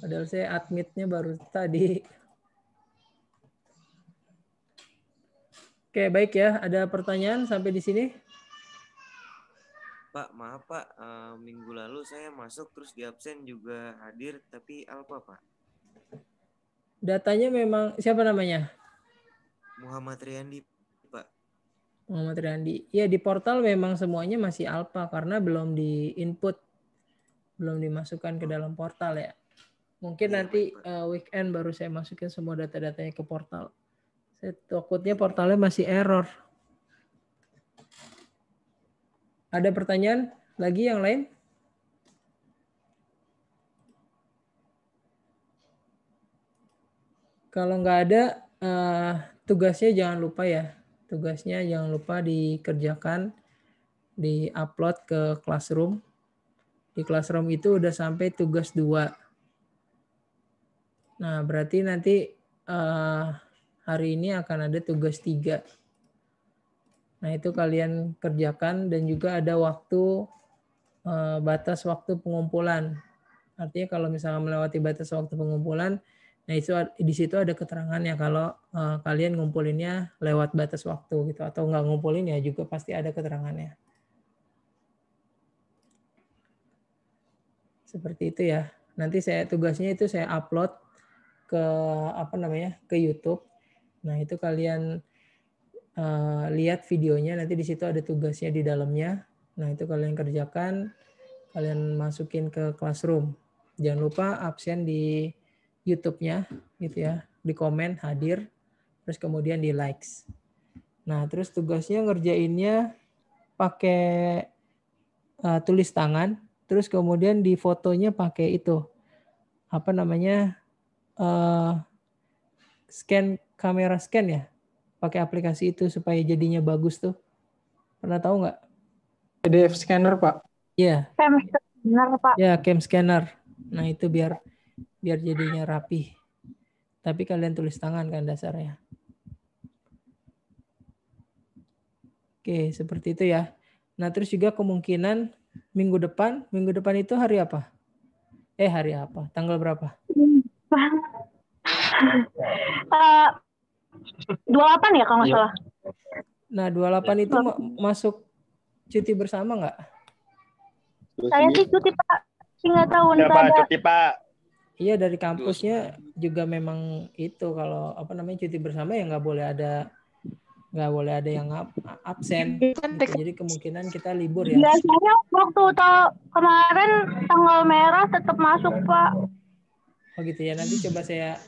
B: Padahal saya admitnya baru tadi. Oke, baik ya. Ada pertanyaan sampai di sini?
F: Pak, maaf Pak, minggu lalu saya masuk terus di absen juga hadir, tapi Alpa Pak.
B: Datanya memang, siapa namanya?
F: Muhammad Riyandi Pak.
B: Muhammad Riyandi. Ya, di portal memang semuanya masih alpha karena belum di-input, belum dimasukkan ke dalam portal ya. Mungkin nanti weekend baru saya masukin semua data-datanya ke portal. Saya takutnya portalnya masih error. Ada pertanyaan lagi yang lain? Kalau nggak ada, tugasnya jangan lupa ya. Tugasnya jangan lupa dikerjakan, di-upload ke Classroom. Di Classroom itu udah sampai tugas 2. Nah, berarti nanti hari ini akan ada tugas 3. Nah, itu kalian kerjakan dan juga ada waktu batas waktu pengumpulan. Artinya kalau misalnya melewati batas waktu pengumpulan, nah itu di situ ada keterangannya kalau kalian ngumpulinnya lewat batas waktu gitu, atau nggak ngumpulin ya juga pasti ada keterangannya. Seperti itu ya. Nanti tugasnya itu saya upload ke ke YouTube. Nah, itu kalian lihat videonya, nanti di situ ada tugasnya di dalamnya. Nah, itu kalian kerjakan, kalian masukin ke Classroom. Jangan lupa absen di YouTube-nya gitu ya, di komen hadir, terus kemudian di likes. Nah, terus tugasnya ngerjainnya pakai tulis tangan, terus kemudian di fotonya pakai itu kamera scan ya, pakai aplikasi itu supaya jadinya bagus tuh. Pernah tahu nggak?
G: PDF scanner Pak.
B: Iya.
D: Cam scanner Pak.
B: Ya, cam scanner. Nah, itu biar jadinya rapi. Tapi kalian tulis tangan kan dasarnya. Oke, seperti itu ya. Nah, terus juga kemungkinan minggu depan itu hari apa? Hari apa? Tanggal berapa?
D: 28 ya kalau nggak salah.
B: Nah, 28 itu masuk cuti bersama nggak?
D: Saya sih cuti Pak. Nggak tahu
C: Ya Pak, cuti Pak.
B: Iya, dari kampusnya juga memang itu kalau cuti bersama ya nggak boleh ada yang absen. Gitu. Jadi kemungkinan kita libur ya.
D: Biasanya waktu kemarin tanggal merah tetap masuk Pak.
B: Oh gitu ya. Nanti coba saya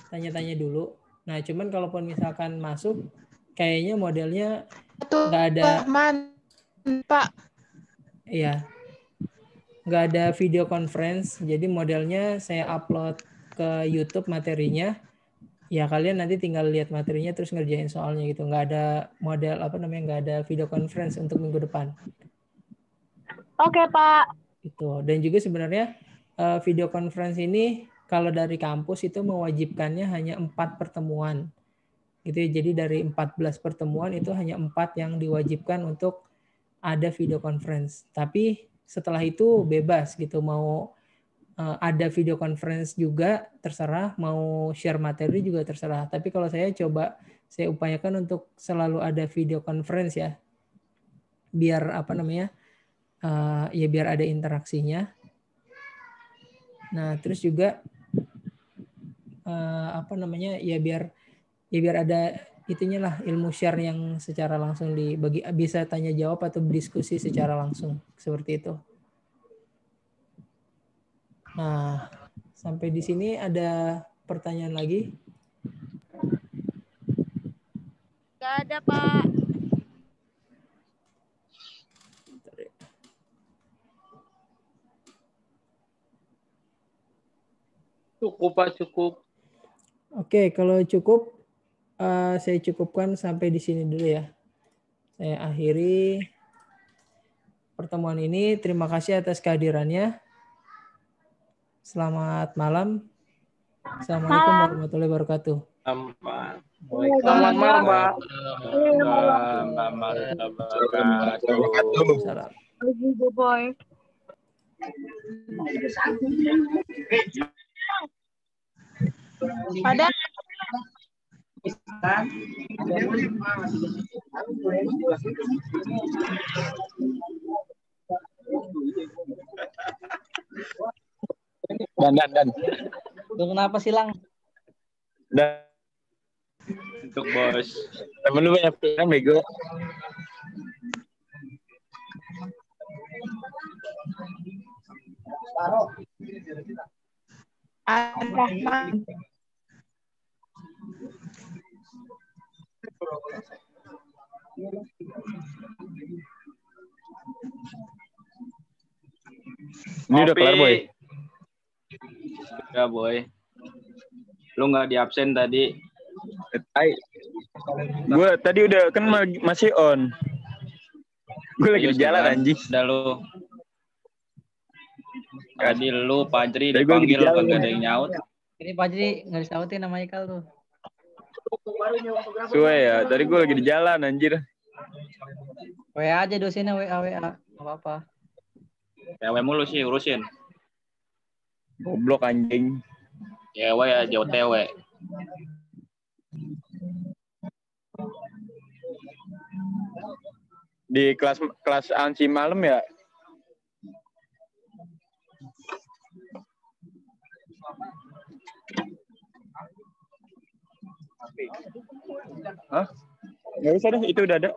B: tanya-tanya dulu. Nah, cuman kalaupun misalkan masuk, kayaknya modelnya nggak ada.
I: Pak.
B: Iya. Nggak ada video conference. Jadi modelnya saya upload ke YouTube materinya. Ya kalian nanti tinggal lihat materinya terus ngerjain soalnya gitu. Nggak ada model nggak ada video conference untuk minggu depan.
D: Oke Pak.
B: Itu. Dan juga sebenarnya video conference ini kalau dari kampus itu mewajibkannya hanya 4 pertemuan. Gitu ya. Jadi dari 14 pertemuan itu hanya 4 yang diwajibkan untuk ada video conference. Tapi setelah itu bebas gitu, mau ada video conference juga terserah, mau share materi juga terserah. Tapi kalau saya upayakan untuk selalu ada video conference ya. Biar biar ada interaksinya. Nah, terus juga biar ada itunya lah, ilmu share yang secara langsung bisa tanya jawab atau berdiskusi secara langsung seperti itu. Nah, sampai di sini ada pertanyaan lagi?
D: Nggak ada Pak.
C: Cukup Pak, cukup.
B: Oke, kalau cukup saya cukupkan sampai di sini dulu ya. Saya akhiri pertemuan ini. Terima kasih atas kehadirannya. Selamat malam. Assalamualaikum warahmatullahi wabarakatuh.
C: Selamat malam Pak.
F: Selamat malam.
B: Salam.
D: Boy.
I: Pada
J: Dan.
H: Lu kenapa sih, Lang?
J: Dan.
C: Untuk bos.
J: Temen lu banyak pilihan, bego.
I: Ar-Rahman.
J: Ini udah kelar, Boy.
C: Udah, Boy. Lu nggak di absen tadi.
J: Gue tadi udah kan masih on. Gue lagi di jalan anjing.
C: Udah lu. Tadi lu Fajri
J: Tadi gua lagi di
C: dipanggil
J: jalan.
C: kagak ada yang nyaut.
H: Ini Fajri nggak disautin sama Ikal tuh.
J: Suwe ya, tadi gue lagi di jalan anjir.
H: WA aja dosennya WA. Nggak apa-apa.
C: Cewek mulu sih urusin.
J: Goblok anjing.
C: Cewek ya jauh tewe.
J: Di kelas ansi malam ya. Hah? Nggak usah deh, itu udah ada.